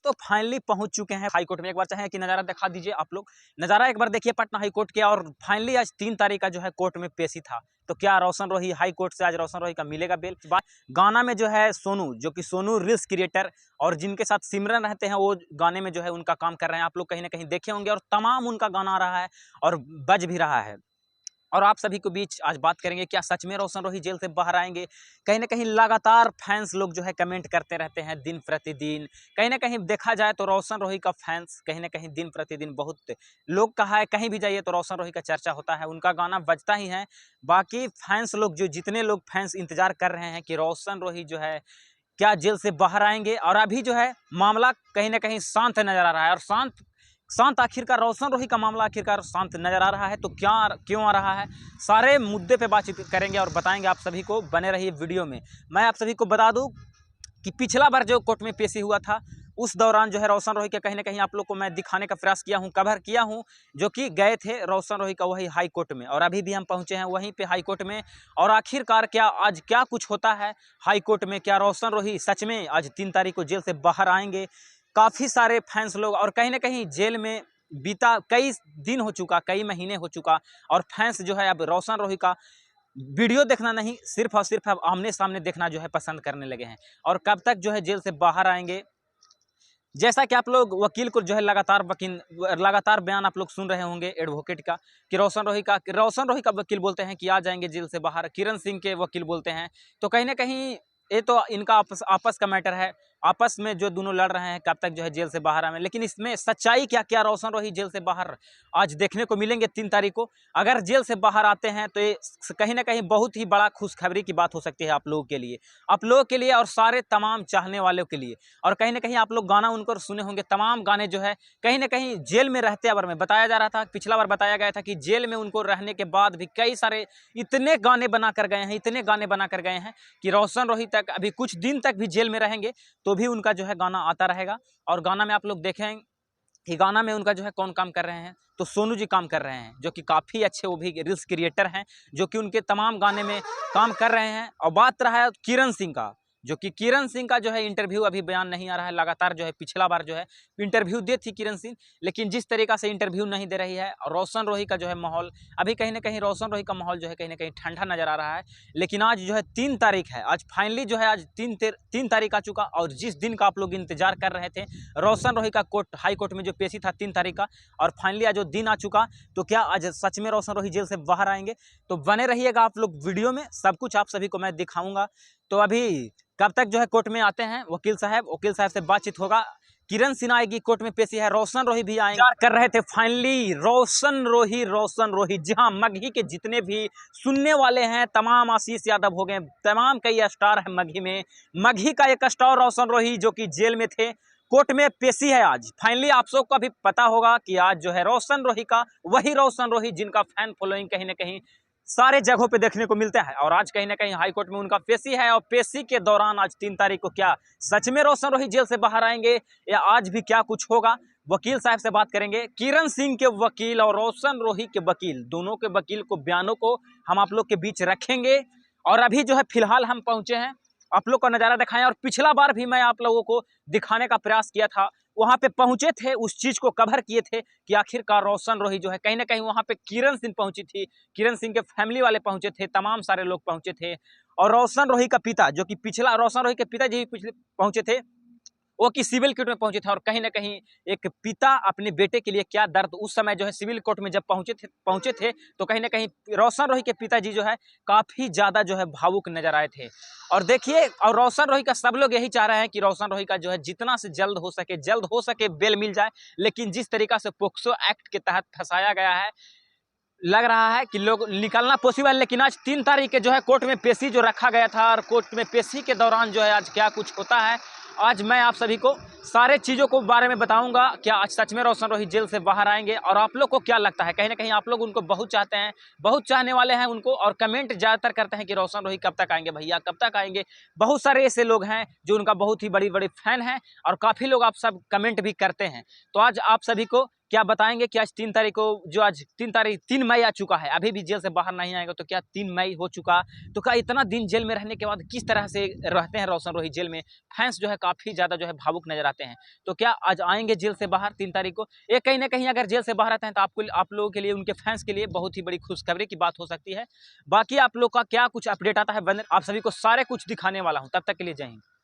तो फाइनली पहुंच चुके हैं हाई कोर्ट में। एक बार चाहे कि नज़ारा दिखा दीजिए आप लोग, नज़ारा एक बार देखिए पटना हाई कोर्ट के। और फाइनली आज 3 तारीख का जो है कोर्ट में पेशी था। तो क्या रोशन रोही हाई कोर्ट से आज रोशन रोही का मिलेगा बेल? गाना में जो है सोनू, जो कि सोनू रील्स क्रिएटर और जिनके साथ सिमरन रहते हैं, वो गाने में जो है उनका काम कर रहे हैं। आप लोग कहीं ना कहीं देखे होंगे और तमाम उनका गाना आ रहा है और बज भी रहा है। और आप सभी के बीच आज बात करेंगे, क्या सच में रोशन रोही जेल से बाहर आएंगे? कहीं ना कहीं लगातार फैंस लोग जो है कमेंट करते रहते हैं दिन प्रतिदिन। कहीं ना कहीं देखा जाए तो रोशन रोही का फैंस कहीं ना कहीं दिन प्रतिदिन बहुत लोग का है। कहीं भी जाइए तो रोशन रोही का चर्चा होता है, उनका गाना बजता ही है। बाकी फैंस लोग, जो जितने लोग फैंस इंतजार कर रहे हैं कि रोशन रोही जो है क्या जेल से बाहर आएंगे। और अभी जो है मामला कहीं ना कहीं शांत नजर आ रहा है। और शांत आखिरकार रोशन रोही का मामला आखिरकार शांत नजर आ रहा है। तो क्या क्यों आ रहा है, सारे मुद्दे पे बातचीत करेंगे और बताएंगे आप सभी को। बने रहिए वीडियो में। मैं आप सभी को बता दूं कि पिछला बार जो कोर्ट में पेशी हुआ था, उस दौरान जो है रोशन रोही के कहीं ना कहीं आप लोग को मैं दिखाने का प्रयास किया हूं, कवर किया हूं, जो कि गए थे रोशन रोही का वही हाई कोर्ट में। और अभी भी हम पहुंचे हैं वहीं पे हाई कोर्ट में। और आखिरकार क्या आज क्या कुछ होता है हाई कोर्ट में? क्या रोशन रोही सच में आज 3 तारीख को जेल से बाहर आएंगे? काफ़ी सारे फैंस लोग, और कहीं ना कहीं जेल में बीता कई दिन हो चुका, कई महीने हो चुका, और फैंस जो है अब रोशन रोही का वीडियो देखना नहीं, सिर्फ और सिर्फ अब आमने सामने देखना जो है पसंद करने लगे हैं। और कब तक जो है जेल से बाहर आएंगे? जैसा कि आप लोग वकील को जो है लगातार बयान आप लोग सुन रहे होंगे एडवोकेट का, कि रोशन रोही का वकील बोलते हैं कि आ जाएंगे जेल से बाहर। किरण सिंह के वकील बोलते हैं। तो कहीं ना कहीं ये तो इनका आपस का मैटर है, आपस में जो दोनों लड़ रहे हैं कब तक जो है जेल से बाहर आए। लेकिन इसमें सच्चाई क्या, क्या रोशन रोही जेल से बाहर आज देखने को मिलेंगे 3 तारीख को? अगर जेल से बाहर आते हैं तो ये कहीं ना कहीं बहुत ही बड़ा खुशखबरी की बात हो सकती है आप लोगों के लिए और सारे तमाम चाहने वालों के लिए। और कहीं ना कहीं आप लोग गाना उनको सुने होंगे, तमाम गाने जो है कहीं ना कहीं जेल में रहते बार में बताया जा रहा था, पिछला बार बताया गया था कि जेल में उनको रहने के बाद भी कई सारे इतने गाने बना कर गए हैं कि रोशन रोही तक अभी कुछ दिन तक भी जेल में रहेंगे तो भी उनका जो है गाना आता रहेगा। और गाना में आप लोग देखें कि गाना में उनका जो है कौन काम कर रहे हैं, तो सोनू जी काम कर रहे हैं, जो कि काफ़ी अच्छे, वो भी रील्स क्रिएटर हैं, जो कि उनके तमाम गाने में काम कर रहे हैं। और बात रहा है किरण सिंह का, जो कि किरण सिंह का जो है इंटरव्यू अभी बयान नहीं आ रहा है। लगातार जो है पिछला बार जो है इंटरव्यू दी थी किरण सिंह, लेकिन जिस तरीका से इंटरव्यू नहीं दे रही है। और रोशन रोही का जो है माहौल अभी कहीं ना कहीं, रोशन रोही का माहौल जो है कहीं ना कहीं ठंडा नजर आ रहा है। लेकिन आज जो है 3 तारीख है, आज फाइनली जो है आज 3 तारीख आ चुका। और जिस दिन का आप लोग इंतजार कर रहे थे रोशन रोही का हाई कोर्ट में जो पेशी था 3 तारीख का, और फाइनली आज जो दिन आ चुका, तो क्या आज सच में रोशन रोही जेल से बाहर आएंगे? तो बने रहिएगा आप लोग वीडियो में, सब कुछ आप सभी को मैं दिखाऊंगा। तो अभी कब तक जो है कोर्ट में आते हैं वकील साहब से बातचीत होगा। किरण सिंह आएगी, कोर्ट में पेशी है, रोशन रोही भी आएंगे। कर रहे थे फाइनली रोशन रोही। जी हाँ, मगही के जितने भी सुनने वाले हैं तमाम, आशीष यादव हो गए, तमाम कई स्टार है मगही में। मगही का एक स्टार रोशन रोही, जो कि जेल में थे, कोर्ट में पेशी है आज फाइनली। आप सबको भी पता होगा कि आज जो है रोशन रोही का वही रोशन रोही जिनका फैन फॉलोइंग कहीं ना कहीं सारे जगहों पे देखने को मिलता है। और आज कहीं ना कहीं हाई कोर्ट में उनका पेशी है। और पेशी के दौरान आज 3 तारीख को क्या सच में रोशन रोही जेल से बाहर आएंगे, या आज भी क्या कुछ होगा? वकील साहब से बात करेंगे। किरण सिंह के वकील और रोशन रोही के वकील, दोनों के वकील को, बयानों को हम आप लोग के बीच रखेंगे। और अभी जो है फिलहाल हम पहुंचे हैं, आप लोग को नज़ारा दिखाएं। और पिछला बार भी मैं आप लोगों को दिखाने का प्रयास किया था, वहां पे पहुंचे थे, उस चीज को कवर किए थे कि आखिरकार रोशन रोही जो है कहीं ना कहीं वहां पे किरण सिंह पहुंची थी, किरण सिंह के फैमिली वाले पहुंचे थे, तमाम सारे लोग पहुंचे थे। और रोशन रोही का पिता, जो कि पिछला रोशन रोही के पिताजी भी पिछले पहुंचे थे, वो कि सिविल कोर्ट में पहुंचे थे। और कहीं ना कहीं एक पिता अपने बेटे के लिए क्या दर्द, उस समय जो है सिविल कोर्ट में जब पहुंचे थे तो कहीं ना कहीं रोशन रोही के पिताजी जो है काफी ज्यादा जो है भावुक नजर आए थे। और देखिए, और रोशन रोही का सब लोग यही चाह रहे हैं कि रोशन रोही का जो है जितना से जल्द हो सके बेल मिल जाए। लेकिन जिस तरीका से पोक्सो एक्ट के तहत फंसाया गया है, लग रहा है कि लोग निकलना पॉसिबल। लेकिन आज 3 तारीख के जो है कोर्ट में पेशी जो रखा गया था, और कोर्ट में पेशी के दौरान जो है आज क्या कुछ होता है, आज मैं आप सभी को सारे चीज़ों को बारे में बताऊंगा। क्या आज सच में रोशन रोही जेल से बाहर आएंगे? और आप लोग को क्या लगता है? कहीं ना कहीं आप लोग उनको बहुत चाहते हैं, बहुत चाहने वाले हैं उनको, और कमेंट ज़्यादातर करते हैं कि रोशन रोही कब तक आएंगे भैया, कब तक आएंगे। बहुत सारे ऐसे लोग हैं जो उनका बहुत ही बड़ी फैन हैं, और काफ़ी लोग आप सब कमेंट भी करते हैं। तो आज आप सभी को क्या बताएंगे कि आज 3 तारीख को, जो आज 3 मई आ चुका है, अभी भी जेल से बाहर नहीं आएगा, तो क्या 3 मई हो चुका? तो क्या इतना दिन जेल में रहने के बाद किस तरह से रहते हैं रोशन रोही जेल में? फैंस जो है काफ़ी ज़्यादा जो है भावुक नजर आते हैं। चाहते हैं। तो क्या आज आएंगे जेल से बाहर 3 तारीख को? ये कहीं ना कहीं अगर जेल से बाहर आते हैं तो आप लोगों के लिए, उनके फैंस के लिए बहुत ही बड़ी खुशखबरी की बात हो सकती है। बाकी आप लोग का क्या कुछ अपडेट आता है, आप सभी को सारे कुछ दिखाने वाला हूँ। तब तक के लिए जय हिंद।